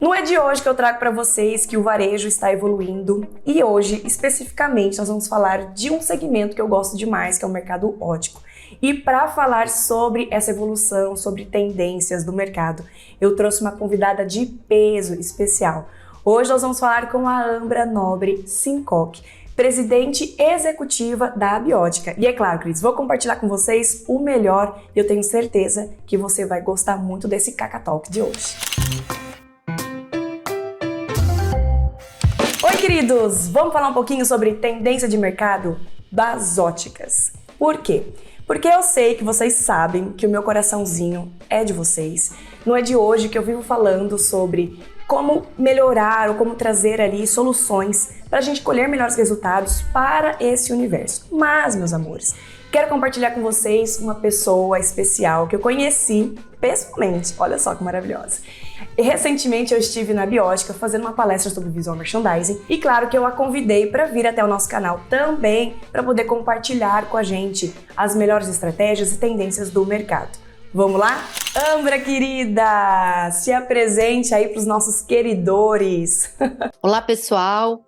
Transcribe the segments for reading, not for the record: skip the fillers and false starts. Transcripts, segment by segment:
Não é de hoje que eu trago para vocês que o varejo está evoluindo e hoje, especificamente, nós vamos falar de um segmento que eu gosto demais, que é o mercado óptico. E para falar sobre essa evolução, sobre tendências do mercado, eu trouxe uma convidada de peso especial. Hoje nós vamos falar com a Ambra Nobre Sincock, presidente executiva da Abiótica. E é claro, Cris, vou compartilhar com vocês o melhor e eu tenho certeza que você vai gostar muito desse Caca Talk de hoje. Oi, queridos! Vamos falar um pouquinho sobre tendência de mercado das óticas. Por quê? Porque eu sei que vocês sabem que o meu coraçãozinho é de vocês. Não é de hoje que eu vivo falando sobre como melhorar ou como trazer ali soluções para a gente colher melhores resultados para esse universo. Mas, meus amores, quero compartilhar com vocês uma pessoa especial que eu conheci pessoalmente. Olha só que maravilhosa. E recentemente eu estive na Abiótica fazendo uma palestra sobre visual merchandising e claro que eu a convidei para vir até o nosso canal também para poder compartilhar com a gente as melhores estratégias e tendências do mercado. Vamos lá? Ambra, querida, se apresente aí para os nossos queridores. Olá, pessoal.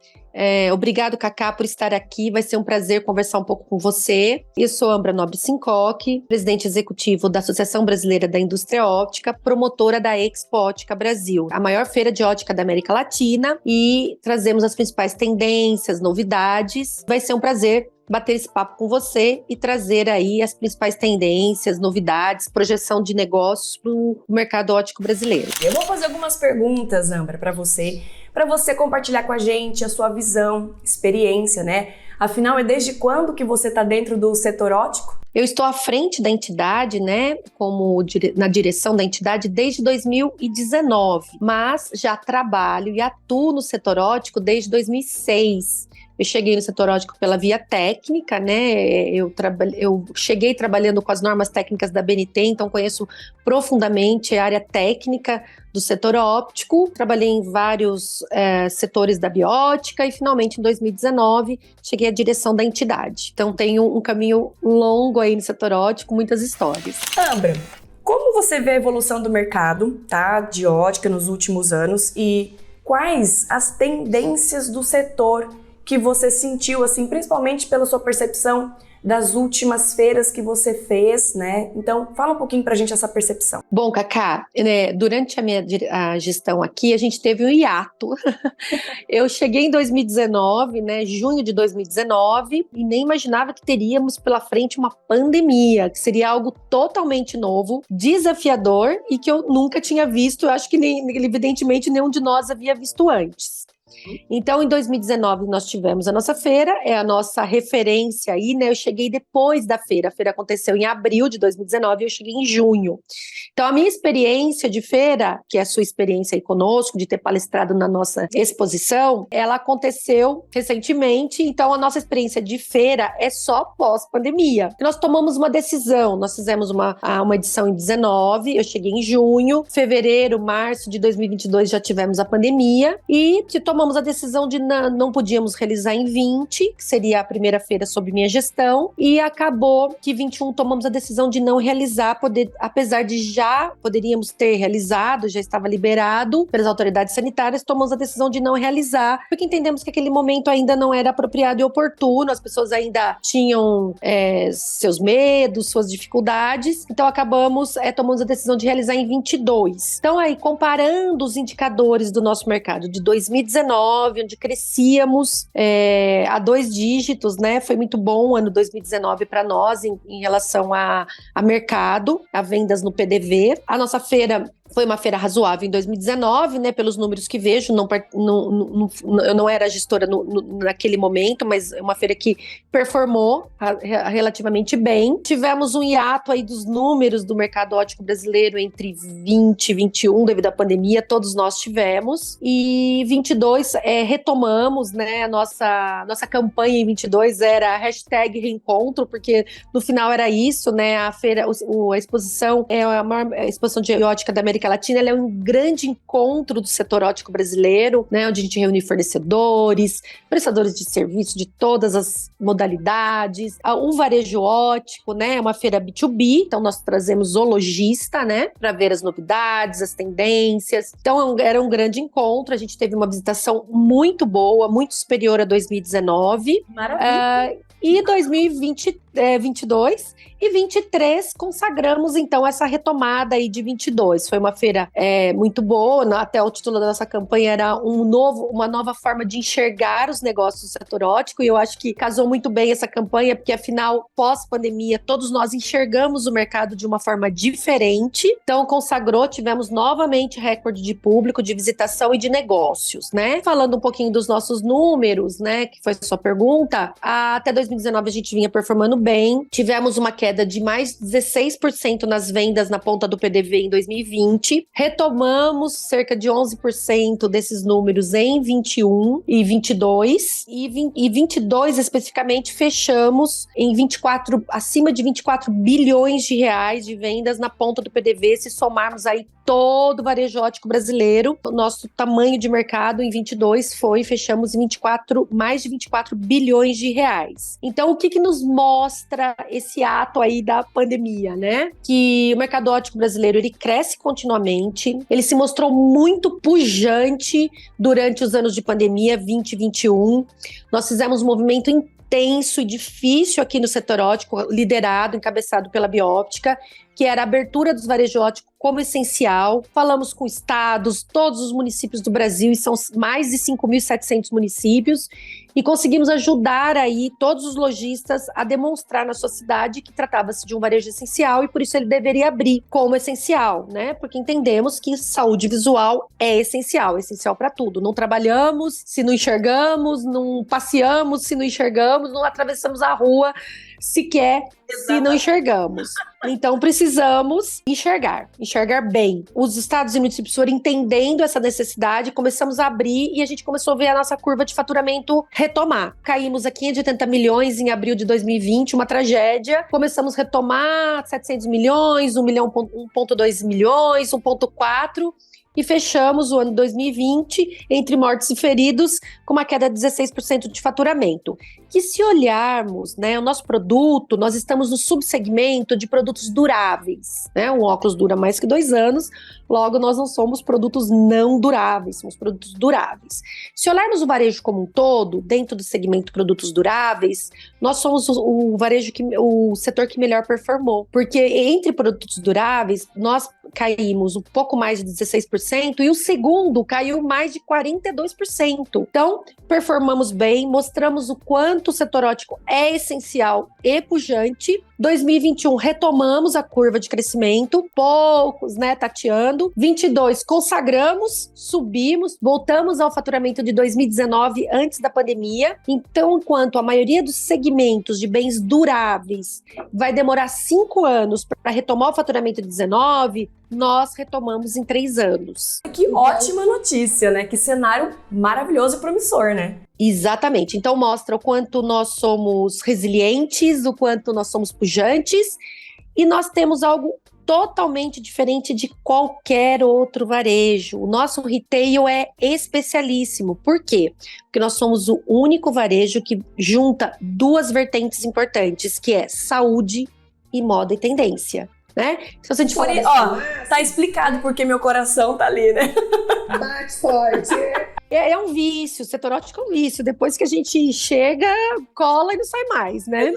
Obrigado, Cacá, por estar aqui. Vai ser um prazer conversar um pouco com você. Eu sou Ambra Nobre Sincock, presidente executivo da Associação Brasileira da Indústria Óptica, promotora da Expo Ótica Brasil, a maior feira de ótica da América Latina, e trazemos as principais tendências, novidades. Vai ser um prazer bater esse papo com você e trazer aí as principais tendências, novidades, projeção de negócios para o mercado óptico brasileiro. Eu vou fazer algumas perguntas, Ambra, para você compartilhar com a gente a sua visão, experiência, né? Afinal, é desde quando que você está dentro do setor óptico? Eu estou à frente da entidade, né, na direção da entidade desde 2019, mas já trabalho e atuo no setor óptico desde 2006. Eu cheguei no setor óptico pela via técnica, né? Eu cheguei trabalhando com as normas técnicas da BNT, então conheço profundamente a área técnica do setor óptico. Trabalhei em vários setores da biótica e finalmente em 2019 cheguei à direção da entidade. Então tenho um caminho longo aí no setor óptico, muitas histórias. Ambra, como você vê a evolução do mercado, tá, de ótica nos últimos anos e quais as tendências do setor que você sentiu, assim, principalmente pela sua percepção das últimas feiras que você fez, né? Então, fala um pouquinho pra gente essa percepção. Bom, Cacá, durante a minha gestão aqui, a gente teve um hiato. Eu cheguei em 2019, né, junho de 2019, e nem imaginava que teríamos pela frente uma pandemia, que seria algo totalmente novo, desafiador e que eu nunca tinha visto, eu acho que evidentemente nenhum de nós havia visto antes. Então, em 2019, nós tivemos a nossa feira, é a nossa referência aí, né? Eu cheguei depois da feira, a feira aconteceu em abril de 2019 e eu cheguei em junho. Então, a minha experiência de feira, que é a sua experiência aí conosco, de ter palestrado na nossa exposição, ela aconteceu recentemente, então a nossa experiência de feira é só pós-pandemia. Nós tomamos uma decisão, nós fizemos uma edição em 19, eu cheguei em junho, fevereiro, março de 2022 já tivemos a pandemia e tomamos a decisão de não podíamos realizar em 20, que seria a primeira feira sob minha gestão, e acabou que 21 tomamos a decisão de não realizar, apesar de já poderíamos ter realizado, já estava liberado pelas autoridades sanitárias, tomamos a decisão de não realizar, porque entendemos que aquele momento ainda não era apropriado e oportuno, as pessoas ainda tinham seus medos, suas dificuldades, então tomamos a decisão de realizar em 22. Então aí, comparando os indicadores do nosso mercado de 2019, onde crescíamos a 2 dígitos, né? Foi muito bom o ano 2019 para nós em relação a mercado, a vendas no PDV. A nossa feira foi uma feira razoável em 2019, né? Pelos números que vejo, eu não era gestora naquele momento, mas é uma feira que performou relativamente bem. Tivemos um hiato aí dos números do mercado óptico brasileiro entre 20 e 21, devido à pandemia, todos nós tivemos. E 22, retomamos, né? A nossa campanha em 22 era #reencontro, porque no final era isso, né? A feira, a exposição é a maior exposição de ótica da América América Latina, ela é um grande encontro do setor óptico brasileiro, né, onde a gente reúne fornecedores, prestadores de serviço de todas as modalidades, o varejo óptico, né, é uma feira B2B, então nós trazemos o lojista, né, para ver as novidades, as tendências. Então era um grande encontro, a gente teve uma visitação muito boa, muito superior a 2019. Maravilha. E 2022 e 23 consagramos então essa retomada aí de 22. Foi uma feira muito boa, até o título da nossa campanha era uma nova forma de enxergar os negócios do setor óptico, e eu acho que casou muito bem essa campanha, porque afinal, pós-pandemia, todos nós enxergamos o mercado de uma forma diferente. Então consagrou, tivemos novamente recorde de público, de visitação e de negócios, né? Falando um pouquinho dos nossos números, né, que foi a sua pergunta, até 2019 a gente vinha performando bem, tivemos uma queda de mais 16% nas vendas na ponta do PDV em 2020, retomamos cerca de 11% desses números em 21 e 22, e 22 especificamente fechamos em 24, acima de 24 bilhões de reais de vendas na ponta do PDV, se somarmos aí todo o varejo óptico brasileiro. O nosso tamanho de mercado em 22 fechamos em mais de 24 bilhões de reais. Então, o que nos mostra esse ato aí da pandemia, né? Que o mercado óptico brasileiro, ele cresce continuamente, ele se mostrou muito pujante durante os anos de pandemia, 20 e 21. Nós fizemos um movimento intenso e difícil aqui no setor óptico, liderado, encabeçado pela Bióptica, que era a abertura dos varejos ópticos como essencial. Falamos com estados, todos os municípios do Brasil, e são mais de 5.700 municípios, e conseguimos ajudar aí todos os lojistas a demonstrar na sua cidade que tratava-se de um varejo essencial, e por isso ele deveria abrir como essencial, né? Porque entendemos que saúde visual é essencial para tudo. Não trabalhamos se não enxergamos, não passeamos se não enxergamos, não atravessamos a rua sequer se não enxergamos. Então precisamos enxergar bem. Os estados e municípios foram entendendo essa necessidade, começamos a abrir e a gente começou a ver a nossa curva de faturamento retomar. Caímos a 580 milhões em abril de 2020, uma tragédia. Começamos a retomar 700 milhões, 1,2 milhões, 1,4, e fechamos o ano 2020, entre mortes e feridos, com uma queda de 16% de faturamento. Que se olharmos, né, o nosso produto, nós estamos no subsegmento de produtos duráveis, né? Um óculos dura mais que 2 anos, logo nós não somos produtos não duráveis, somos produtos duráveis. Se olharmos o varejo como um todo, dentro do segmento produtos duráveis, nós somos o setor que melhor performou, porque entre produtos duráveis, nós caímos um pouco mais de 16%, e o segundo caiu mais de 42%. Então, performamos bem, mostramos o quanto o setor óptico é essencial e pujante. 2021 retomamos a curva de crescimento, poucos, né, tateando. 22 consagramos, subimos, voltamos ao faturamento de 2019 antes da pandemia. Então, enquanto a maioria dos segmentos de bens duráveis vai demorar 5 anos para retomar o faturamento de 19, nós retomamos em 3 anos. Que ótima notícia, né? Que cenário maravilhoso e promissor, né? Exatamente. Então mostra o quanto nós somos resilientes, o quanto nós somos pujantes, e nós temos algo totalmente diferente de qualquer outro varejo. O nosso retail é especialíssimo. Por quê? Porque nós somos o único varejo que junta 2 vertentes importantes, que é saúde e moda e tendência, né? Se a gente for... tá explicado porque meu coração tá ali, né? Bate forte. É um vício, o setor óptico é um vício. Depois que a gente chega, cola e não sai mais, né?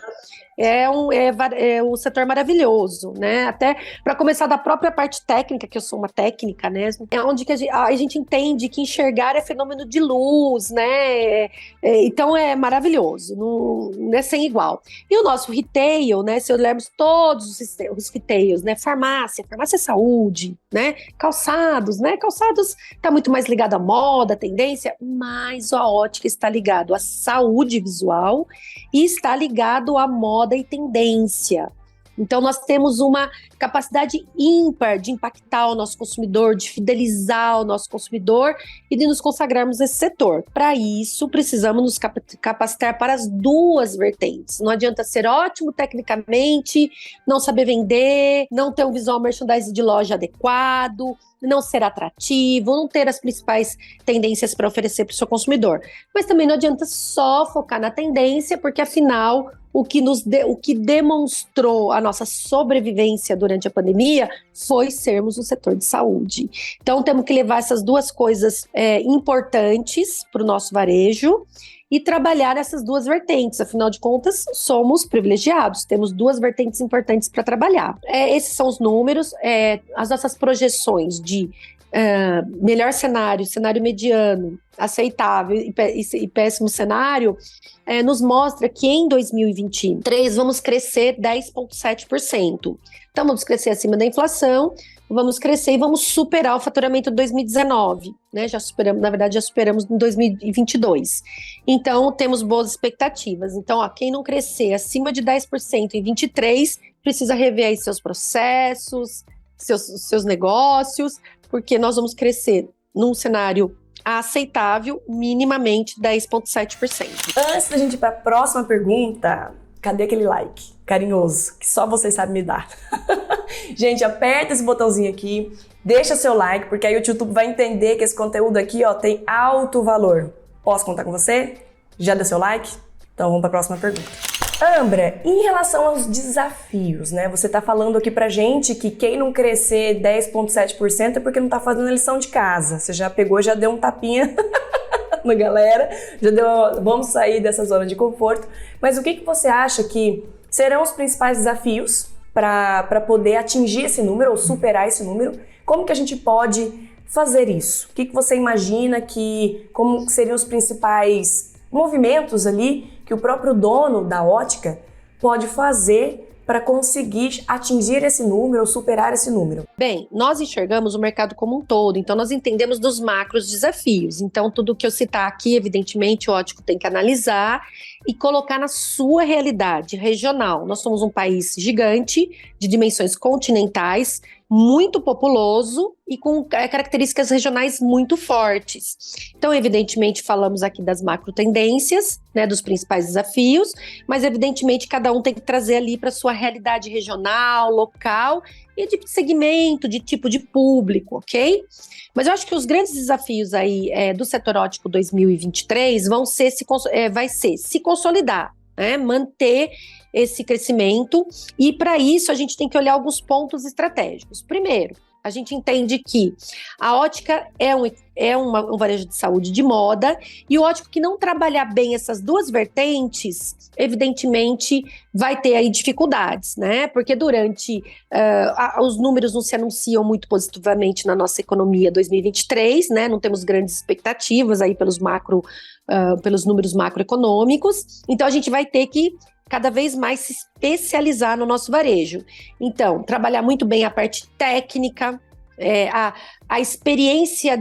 É um setor maravilhoso, né? Até para começar da própria parte técnica, que eu sou uma técnica, né? É onde que a gente entende que enxergar é fenômeno de luz, né? Então é maravilhoso, não é sem igual. E o nosso retail, né? Se olharmos todos os retails, né? Farmácia é saúde, né? Calçados, né? Calçados tá muito mais ligado à moda, à tendência, mas a ótica está ligado à saúde visual e está ligado à moda e tendência. Então nós temos uma capacidade ímpar de impactar o nosso consumidor, de fidelizar o nosso consumidor e de nos consagrarmos nesse setor. Para isso, precisamos nos capacitar para as 2 vertentes. Não adianta ser ótimo tecnicamente, não saber vender, não ter um visual merchandising de loja adequado, não ser atrativo, não ter as principais tendências para oferecer para o seu consumidor. Mas também não adianta só focar na tendência, porque afinal o que demonstrou a nossa sobrevivência durante a pandemia foi sermos um setor de saúde. Então temos que levar essas duas coisas importantes para o nosso varejo e trabalhar essas duas vertentes. Afinal de contas, somos privilegiados, temos duas vertentes importantes para trabalhar. Esses são os números, as nossas projeções de melhor cenário, cenário mediano, aceitável e péssimo cenário, nos mostra que em 2023 vamos crescer 10,7%. Então vamos crescer acima da inflação, vamos crescer e vamos superar o faturamento de 2019, né? Já superamos em 2022. Então temos boas expectativas. Então, quem não crescer acima de 10% em 23 precisa rever aí seus processos, seus negócios, porque nós vamos crescer num cenário aceitável, minimamente 10,7%. Antes da gente ir para a próxima pergunta, cadê aquele like carinhoso que só vocês sabem me dar? Gente, aperta esse botãozinho aqui, deixa seu like, porque aí o YouTube vai entender que esse conteúdo aqui, tem alto valor. Posso contar com você? Já deu seu like? Então vamos para a próxima pergunta. Ambra, em relação aos desafios, né? Você tá falando aqui pra gente que quem não crescer 10,7% é porque não tá fazendo a lição de casa. Você já pegou, já deu um tapinha na galera, vamos sair dessa zona de conforto. Mas o que você acha que serão os principais desafios para poder atingir esse número ou superar esse número? Como que a gente pode fazer isso? O que você imagina como seriam os principais movimentos ali que o próprio dono da ótica pode fazer para conseguir atingir esse número ou superar esse número? Bem, nós enxergamos o mercado como um todo, então nós entendemos dos macros desafios. Então, tudo que eu citar aqui, evidentemente, o ótico tem que analisar e colocar na sua realidade regional. Nós somos um país gigante, de dimensões continentais, muito populoso e com características regionais muito fortes. Então, evidentemente, falamos aqui das macro tendências, né, dos principais desafios, mas evidentemente cada um tem que trazer ali para sua realidade regional, local e de segmento, de tipo de público, ok? Mas eu acho que os grandes desafios aí do setor ótico 2023 vai ser se consolidar, né, manter esse crescimento, e para isso a gente tem que olhar alguns pontos estratégicos. Primeiro, a gente entende que a ótica é um varejo de saúde de moda, e o ótico que não trabalhar bem essas duas vertentes, evidentemente vai ter aí dificuldades, né? Porque durante os números não se anunciam muito positivamente na nossa economia 2023, né? Não temos grandes expectativas aí pelos números macroeconômicos, então a gente vai ter que cada vez mais se especializar no nosso varejo. Então, trabalhar muito bem a parte técnica, a experiência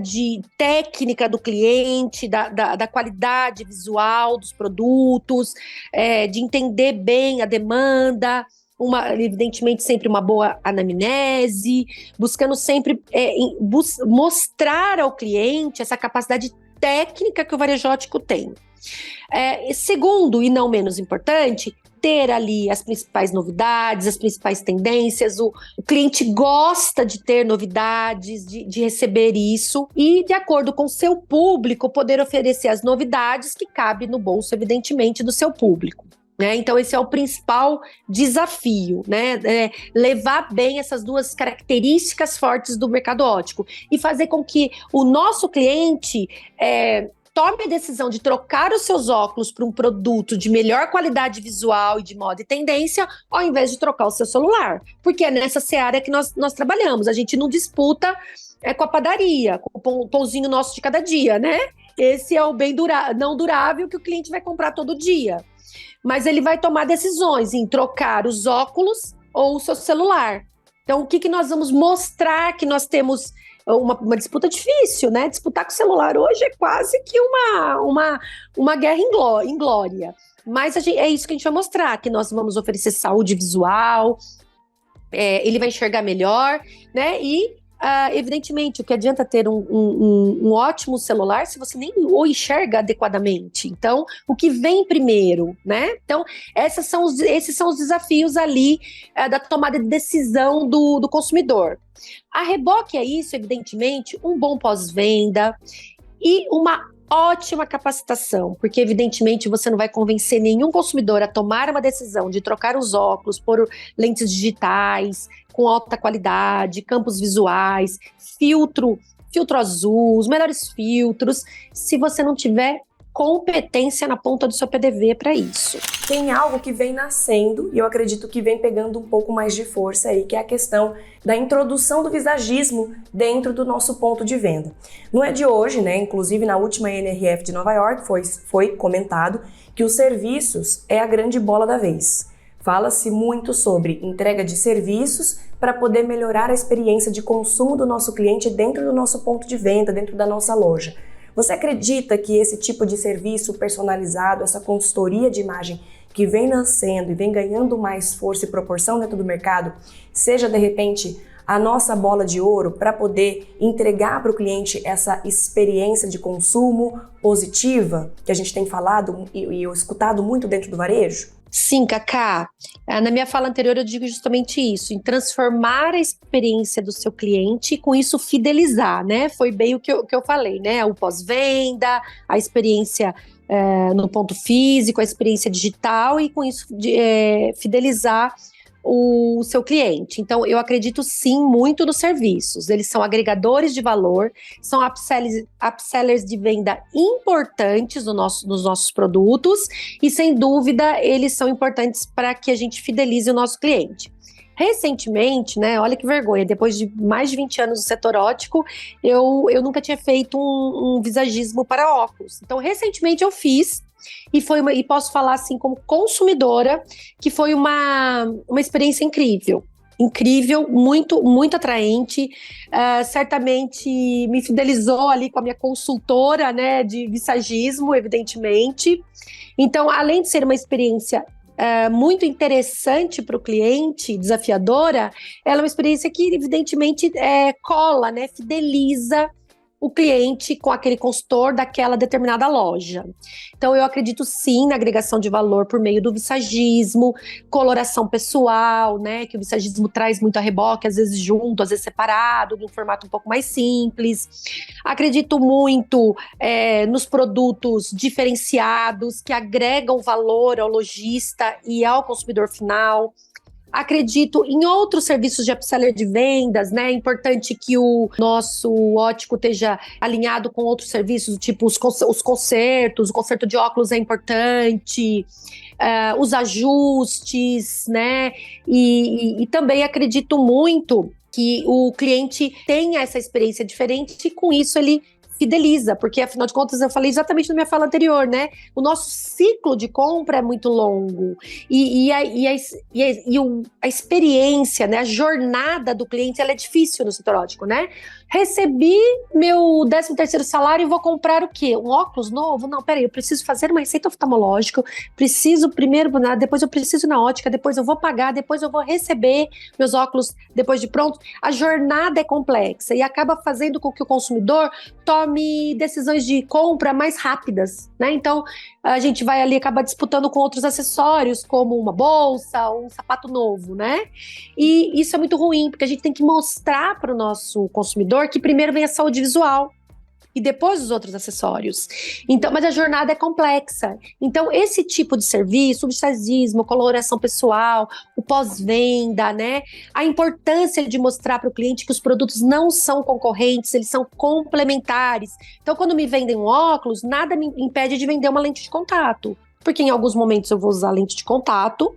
técnica do cliente, da qualidade visual dos produtos, de entender bem a demanda, evidentemente sempre uma boa anamnese, buscando sempre mostrar ao cliente essa capacidade técnica que o varejo ótico tem. Segundo, e não menos importante, ter ali as principais novidades, as principais tendências. O cliente gosta de ter novidades, de receber isso, e de acordo com o seu público, poder oferecer as novidades que cabem no bolso, evidentemente, do seu público. Né? Então esse é o principal desafio, né? Levar bem essas duas características fortes do mercado óptico e fazer com que o nosso cliente tome a decisão de trocar os seus óculos por um produto de melhor qualidade visual e de moda e tendência, ao invés de trocar o seu celular. Porque é nessa seara que nós trabalhamos. A gente não disputa com a padaria, com o pãozinho nosso de cada dia, né? Esse é o bem não durável que o cliente vai comprar todo dia. Mas ele vai tomar decisões em trocar os óculos ou o seu celular. Então, o que nós vamos mostrar que nós temos uma disputa difícil, né? Disputar com o celular hoje é quase que uma guerra em glória. Mas é isso que a gente vai mostrar, que nós vamos oferecer saúde visual, ele vai enxergar melhor, né? E evidentemente, o que adianta ter um ótimo celular se você nem o enxerga adequadamente? Então, o que vem primeiro, né? Então, esses são os desafios ali da tomada de decisão do consumidor. A reboque é isso, evidentemente, um bom pós-venda e uma ótima capacitação, porque evidentemente você não vai convencer nenhum consumidor a tomar uma decisão de trocar os óculos por lentes digitais, com alta qualidade, campos visuais, filtro azul, os melhores filtros, se você não tiver competência na ponta do seu PDV para isso. Tem algo que vem nascendo e eu acredito que vem pegando um pouco mais de força aí, que é a questão da introdução do visagismo dentro do nosso ponto de venda. Não é de hoje, né? Inclusive na última NRF de Nova York foi comentado que os serviços é a grande bola da vez. Fala-se muito sobre entrega de serviços para poder melhorar a experiência de consumo do nosso cliente dentro do nosso ponto de venda, dentro da nossa loja. Você acredita que esse tipo de serviço personalizado, essa consultoria de imagem que vem nascendo e vem ganhando mais força e proporção dentro do mercado, seja de repente a nossa bola de ouro para poder entregar para o cliente essa experiência de consumo positiva que a gente tem falado e eu escutado muito dentro do varejo? Sim, Cacá. Na minha fala anterior eu digo justamente isso, em transformar a experiência do seu cliente e com isso fidelizar, né? Foi bem o que eu falei, né? O pós-venda, a experiência no ponto físico, a experiência digital e com isso fidelizar o seu cliente. Então, eu acredito sim muito nos serviços. Eles são agregadores de valor, são upsellers de venda importantes nos nossos produtos e, sem dúvida, eles são importantes para que a gente fidelize o nosso cliente. Recentemente, né, olha que vergonha, depois de mais de 20 anos no setor óptico, eu nunca tinha feito um visagismo para óculos. Então, recentemente eu fiz, e posso falar assim como consumidora, que foi uma experiência incrível. Incrível, muito, muito atraente, certamente me fidelizou ali com a minha consultora, né, de visagismo, evidentemente. Então, além de ser uma experiência muito interessante para o cliente, desafiadora, ela é uma experiência que evidentemente cola, né, fideliza o cliente com aquele consultor daquela determinada loja. Então, eu acredito sim na agregação de valor por meio do visagismo, coloração pessoal, né? Que o visagismo traz muito a reboque, às vezes junto, às vezes separado, num formato um pouco mais simples. Acredito muito nos produtos diferenciados que agregam valor ao lojista e ao consumidor final. Acredito em outros serviços de upseller de vendas, né? É importante que o nosso óptico esteja alinhado com outros serviços, tipo os consertos, o conserto de óculos é importante, os ajustes, né? E também acredito muito que o cliente tenha essa experiência diferente e com isso ele fideliza, porque afinal de contas eu falei exatamente na minha fala anterior, né? O nosso ciclo de compra é muito longo e a experiência, né? A jornada do cliente, ela é difícil no setor óptico, né? Recebi meu 13º salário e vou comprar o quê? Um óculos novo? Não, peraí, eu preciso fazer uma receita oftalmológica, preciso primeiro, depois eu preciso ir na ótica, depois eu vou pagar, depois eu vou receber meus óculos depois de pronto. A jornada é complexa e acaba fazendo com que o consumidor tome decisões de compra mais rápidas, né? Então, a gente vai ali acabar disputando com outros acessórios, como uma bolsa ou um sapato novo, né? E isso é muito ruim, porque a gente tem que mostrar para o nosso consumidor que primeiro vem a saúde visual e depois os outros acessórios. Então, mas a jornada é complexa. Então, esse tipo de serviço, o visagismo, coloração pessoal, o pós-venda, né? A importância de mostrar para o cliente que os produtos não são concorrentes, eles são complementares. Então, quando me vendem um óculos, nada me impede de vender uma lente de contato. Porque em alguns momentos eu vou usar lente de contato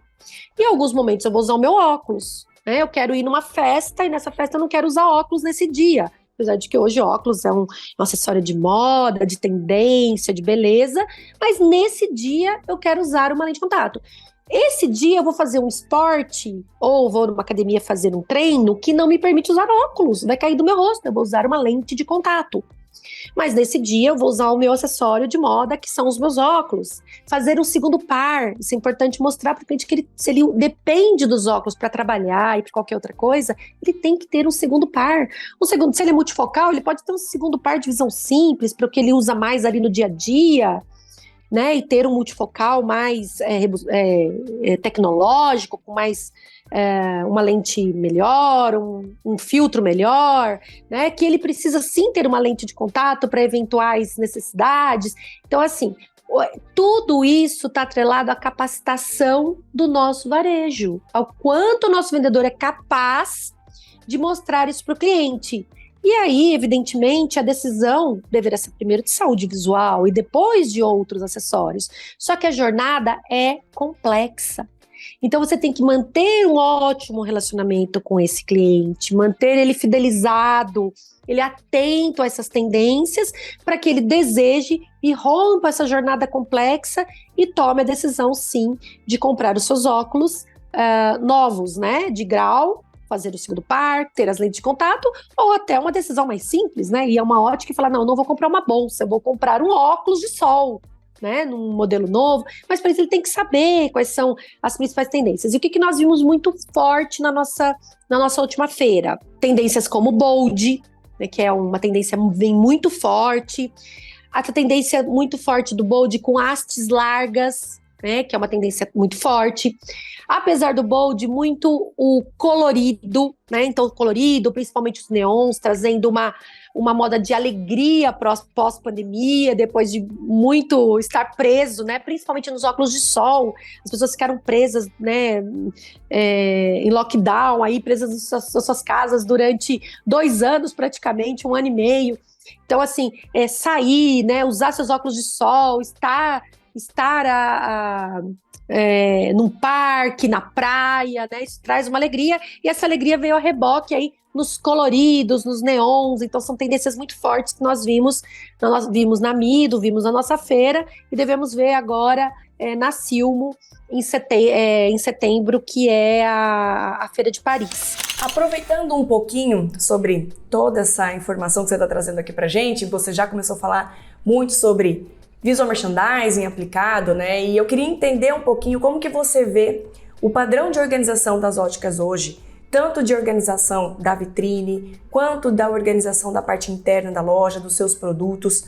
e em alguns momentos eu vou usar o meu óculos. Né? Eu quero ir numa festa e nessa festa eu não quero usar óculos nesse dia. Apesar de que hoje óculos é um acessório de moda, de tendência, de beleza, mas nesse dia eu quero usar uma lente de contato. Esse dia eu vou fazer um esporte ou vou numa academia fazer um treino que não me permite usar óculos, vai cair do meu rosto, eu vou usar uma lente de contato. Mas nesse dia eu vou usar o meu acessório de moda, que são os meus óculos. Fazer um segundo par, isso é importante mostrar para o cliente que se ele depende dos óculos para trabalhar e para qualquer outra coisa, ele tem que ter um segundo par. Se ele é multifocal, ele pode ter um segundo par de visão simples, para o que ele usa mais ali no dia a dia, né, e ter um multifocal mais tecnológico, com mais uma lente melhor, um filtro melhor, né, que ele precisa sim ter uma lente de contato para eventuais necessidades. Então, assim, tudo isso está atrelado à capacitação do nosso varejo, ao quanto o nosso vendedor é capaz de mostrar isso para o cliente. E aí, evidentemente, a decisão deverá ser primeiro de saúde visual e depois de outros acessórios. Só que a jornada é complexa. Então, você tem que manter um ótimo relacionamento com esse cliente, manter ele fidelizado, ele atento a essas tendências, para que ele deseje e rompa essa jornada complexa e tome a decisão, sim, de comprar os seus óculos novos, né, de grau, fazer o segundo par, ter as lentes de contato, ou até uma decisão mais simples, né? Ir a uma ótica e falar, não vou comprar uma bolsa, eu vou comprar um óculos de sol, né? Num modelo novo. Mas para isso ele tem que saber quais são as principais tendências. E o que nós vimos muito forte na nossa última feira? Tendências como bold, né? Que é uma tendência vem muito forte. A tendência muito forte do bold com hastes largas, né, que é uma tendência muito forte. Apesar do bold, muito o colorido, né? Então, colorido, principalmente os neons, trazendo uma moda de alegria pós-pandemia, depois de muito estar preso, né? Principalmente nos óculos de sol. As pessoas ficaram presas, né? Em lockdown, aí, presas nas suas casas durante 2 anos, praticamente, 1 ano e meio. Então, assim, sair, né? Usar seus óculos de sol, estar num parque, na praia, né? Isso traz uma alegria, e essa alegria veio a reboque aí nos coloridos, nos neons. Então são tendências muito fortes que nós vimos na Mido, vimos na nossa feira, e devemos ver agora na Silmo em setembro, que é a Feira de Paris. Aproveitando um pouquinho sobre toda essa informação que você está trazendo aqui pra gente, você já começou a falar muito sobre visual merchandising aplicado, né? E eu queria entender um pouquinho como que você vê o padrão de organização das óticas hoje, tanto de organização da vitrine, quanto da organização da parte interna da loja, dos seus produtos.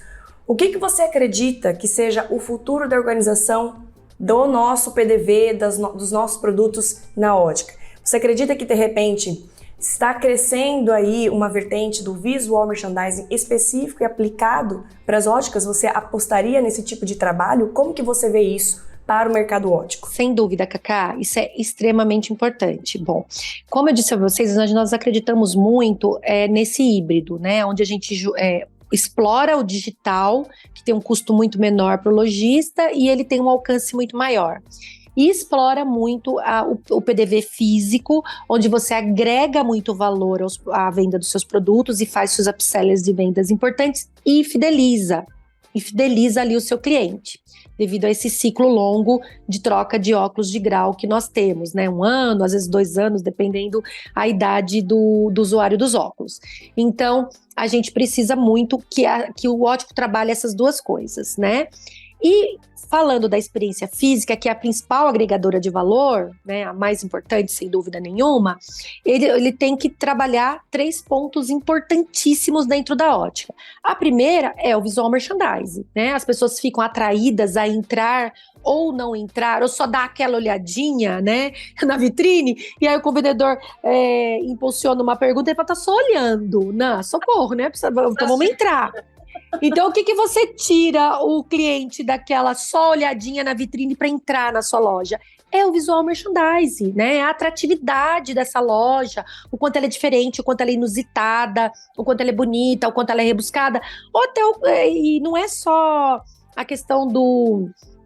O que você acredita que seja o futuro da organização do nosso PDV, dos nossos produtos na ótica? Você acredita que, de repente, está crescendo aí uma vertente do visual merchandising específico e aplicado para as óticas? Você apostaria nesse tipo de trabalho? Como que você vê isso para o mercado óptico? Sem dúvida, Cacá, isso é extremamente importante. Bom, como eu disse a vocês, nós acreditamos muito nesse híbrido, né, onde a gente explora o digital, que tem um custo muito menor para o lojista, e ele tem um alcance muito maior. E explora muito o PDV físico, onde você agrega muito valor à venda dos seus produtos e faz seus upsellers de vendas importantes e fideliza ali o seu cliente, devido a esse ciclo longo de troca de óculos de grau que nós temos, né? 1 ano, às vezes 2 anos, dependendo a idade do usuário dos óculos. Então, a gente precisa muito que o ótico trabalhe essas duas coisas, né? E falando da experiência física, que é a principal agregadora de valor, né, a mais importante, sem dúvida nenhuma, ele tem que trabalhar 3 pontos importantíssimos dentro da ótica. A primeira é o visual merchandising, né? As pessoas ficam atraídas a entrar ou não entrar, ou só dar aquela olhadinha, né, na vitrine, e aí o vendedor impulsiona uma pergunta e ele fala, tá só olhando. Não, socorro, né? Então vamos entrar. Então, o que você tira o cliente daquela só olhadinha na vitrine para entrar na sua loja? É o visual merchandising, né? A atratividade dessa loja, o quanto ela é diferente, o quanto ela é inusitada, o quanto ela é bonita, o quanto ela é rebuscada. Ou até, e não é só a questão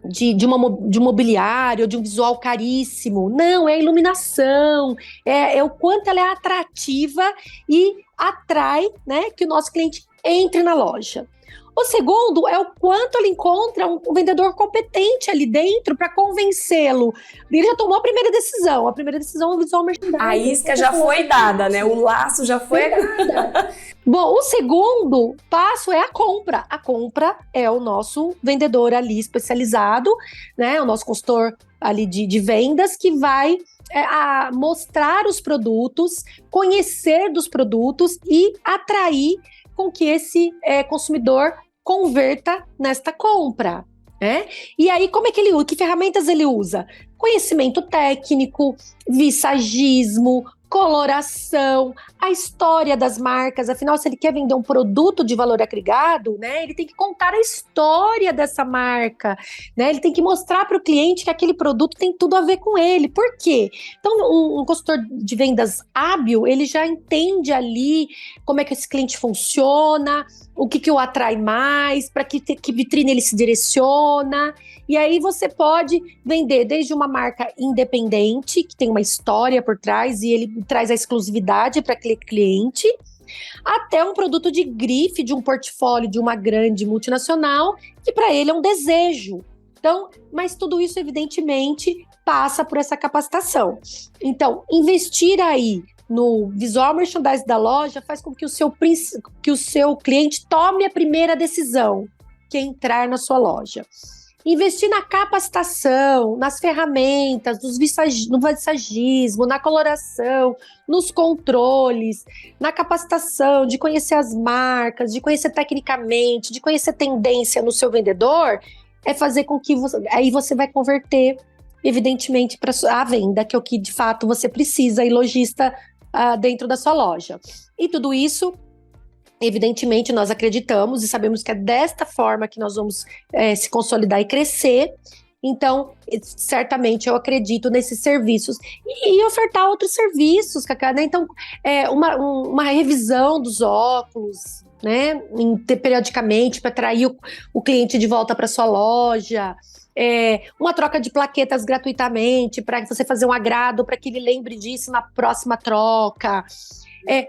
de um mobiliário, de um visual caríssimo. Não, é a iluminação, é o quanto ela é atrativa e atrai, né, que o nosso cliente entre na loja. O segundo é o quanto ele encontra um vendedor competente ali dentro para convencê-lo. Ele já tomou a primeira decisão é o visual merchandising. A isca já foi dada, né? O laço já foi dado. Bom, o segundo passo é a compra. A compra é o nosso vendedor ali especializado, né? O nosso consultor ali de vendas que vai mostrar os produtos, conhecer dos produtos e atrair com que esse consumidor converta nesta compra. E aí, como é que ele usa? Que ferramentas ele usa? Conhecimento técnico, visagismo, coloração, a história das marcas. Afinal, se ele quer vender um produto de valor agregado, né, ele tem que contar a história dessa marca, né? Ele tem que mostrar para o cliente que aquele produto tem tudo a ver com ele. Por quê? Então, um consultor de vendas hábil, ele já entende ali como é que esse cliente funciona, o que o atrai mais, para que vitrine ele se direciona. E aí você pode vender desde uma marca independente, que tem uma história por trás e ele traz a exclusividade para aquele cliente, até um produto de grife, de um portfólio de uma grande multinacional, que para ele é um desejo. Então, mas tudo isso, evidentemente, passa por essa capacitação. Então, investir aí no visual merchandising da loja faz com que o seu cliente tome a primeira decisão, que é entrar na sua loja. Investir na capacitação, nas ferramentas, no visagismo, na coloração, nos controles, na capacitação, de conhecer as marcas, de conhecer tecnicamente, de conhecer tendência no seu vendedor, é fazer com que aí você vai converter, evidentemente, para a venda, que é o que de fato você precisa, e lojista dentro da sua loja. E tudo isso, evidentemente, nós acreditamos e sabemos que é desta forma que nós vamos se consolidar e crescer. Então, certamente eu acredito nesses serviços. E ofertar outros serviços, Cacá, né? Então, uma revisão dos óculos, né? Periodicamente, para atrair o cliente de volta para sua loja. Uma troca de plaquetas gratuitamente, para você fazer um agrado, para que ele lembre disso na próxima troca.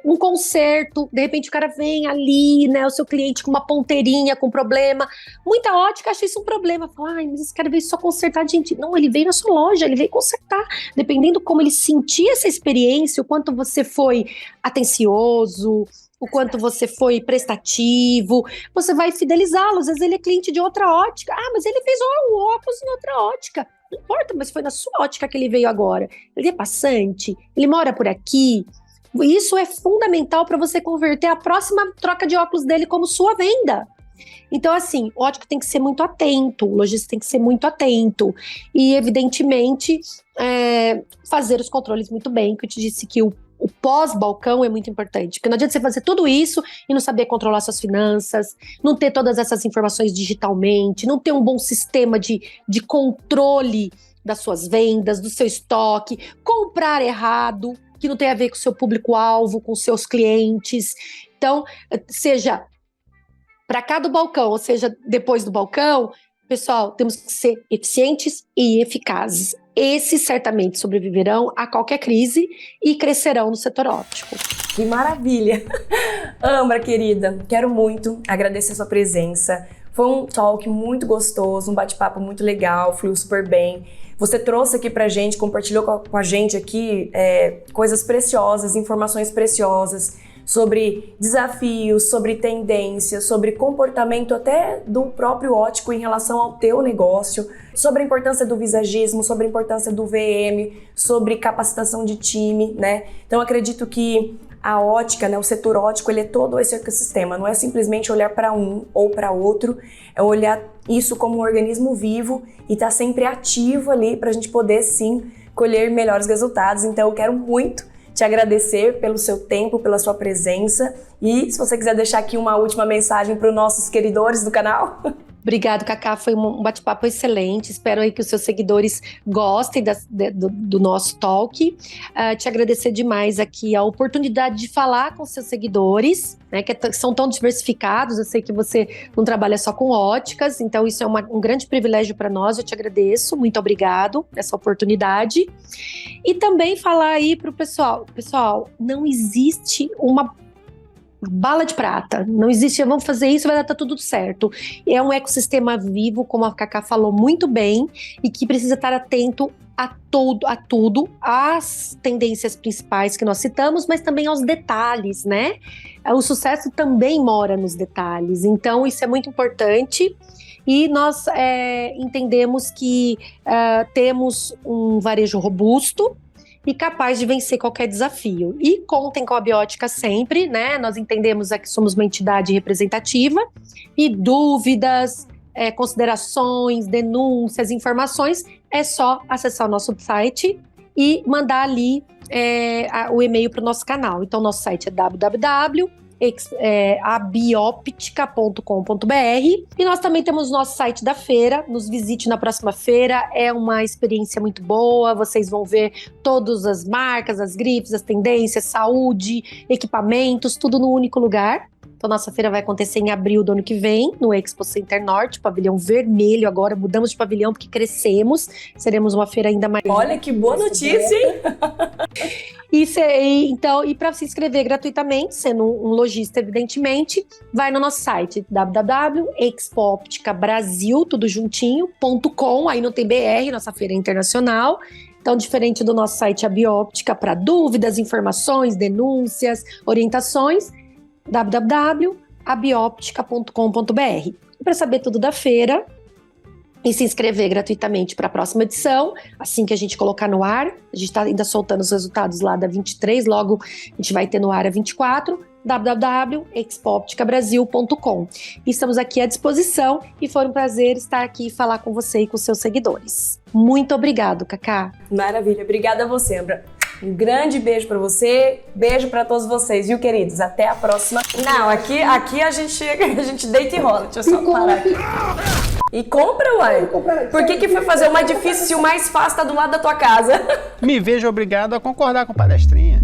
Um conserto, de repente o cara vem ali, né, o seu cliente com uma ponteirinha, com problema. Muita ótica acha isso um problema. Fala, mas esse cara veio só consertar, gente. Não, ele veio na sua loja, ele veio consertar. Dependendo como ele sentir essa experiência, o quanto você foi atencioso, o quanto você foi prestativo, você vai fidelizá-lo. Às vezes ele é cliente de outra ótica. Mas ele fez o óculos em outra ótica. Não importa, mas foi na sua ótica que ele veio agora. Ele é passante, ele mora por aqui. Isso é fundamental para você converter a próxima troca de óculos dele como sua venda. Então, assim, o ótico tem que ser muito atento, o lojista tem que ser muito atento. E, evidentemente, fazer os controles muito bem, que eu te disse que o pós-balcão é muito importante. Porque não adianta você fazer tudo isso e não saber controlar suas finanças, não ter todas essas informações digitalmente, não ter um bom sistema de controle das suas vendas, do seu estoque, comprar errado, que não tem a ver com o seu público-alvo, com seus clientes. Então, seja para cá do balcão, ou seja, depois do balcão, pessoal, temos que ser eficientes e eficazes. Esses certamente sobreviverão a qualquer crise e crescerão no setor óptico. Que maravilha! Ambra, querida, quero muito agradecer a sua presença. Foi um talk muito gostoso, um bate-papo muito legal, fluiu super bem. Você trouxe aqui pra gente, compartilhou com a gente aqui coisas preciosas, informações preciosas sobre desafios, sobre tendências, sobre comportamento até do próprio óptico em relação ao teu negócio, sobre a importância do visagismo, sobre a importância do VM, sobre capacitação de time, né? Então acredito que a ótica, né, o setor óptico, ele é todo esse ecossistema, não é simplesmente olhar para um ou para outro, é olhar isso como um organismo vivo e estar sempre ativo ali para a gente poder sim colher melhores resultados. Então eu quero muito te agradecer pelo seu tempo, pela sua presença, e se você quiser deixar aqui uma última mensagem para os nossos queridores do canal. Obrigado, Cacá, foi um bate-papo excelente, espero aí que os seus seguidores gostem do nosso talk. Te agradecer demais aqui a oportunidade de falar com seus seguidores, né, que são tão diversificados, eu sei que você não trabalha só com óticas, então isso é um grande privilégio para nós, eu te agradeço, muito obrigado por essa oportunidade. E também falar aí para o pessoal, não existe uma bala de prata. Não existe, vamos fazer isso, vai dar tudo certo. É um ecossistema vivo, como a Cacá falou muito bem, e que precisa estar atento a tudo, às tendências principais que nós citamos, mas também aos detalhes, né? O sucesso também mora nos detalhes, então isso é muito importante. E nós entendemos que temos um varejo robusto e capaz de vencer qualquer desafio. E contem com a Abiótica sempre, né? Nós entendemos que somos uma entidade representativa e dúvidas, considerações, denúncias, informações, é só acessar o nosso site e mandar ali o e-mail para o nosso canal. Então, nosso site é abioptica.com.br e nós também temos o nosso site da feira. Nos visite na próxima feira, é uma experiência muito boa, vocês vão ver todas as marcas, as grifes, as tendências, saúde, equipamentos, tudo no único lugar. Então, nossa feira vai acontecer em abril do ano que vem, no Expo Center Norte, pavilhão vermelho. Agora mudamos de pavilhão porque crescemos, seremos uma feira ainda mais... Olha que boa notícia, hein? E para se inscrever gratuitamente, sendo um lojista, evidentemente, vai no nosso site www.expoopticabrasil, tudo juntinho.com, aí não tem BR, nossa feira é internacional. Então, diferente do nosso site Abióptica, para dúvidas, informações, denúncias, orientações, www.abioptica.com.br. Para saber tudo da feira e se inscrever gratuitamente para a próxima edição, assim que a gente colocar no ar, a gente está ainda soltando os resultados lá da 23, logo a gente vai ter no ar a 24, www.expoopticabrasil.com. Estamos aqui à disposição e foi um prazer estar aqui e falar com você e com seus seguidores. Muito obrigado, Cacá. Maravilha, obrigada a você, Ambra. Um grande beijo pra você, beijo pra todos vocês, viu, queridos? Até a próxima. Não, aqui a gente deita e rola. Deixa eu só parar aqui. E compra, uai. Por que foi fazer o mais difícil se o mais fácil tá do lado da tua casa? Me vejo obrigado a concordar com palestrinha.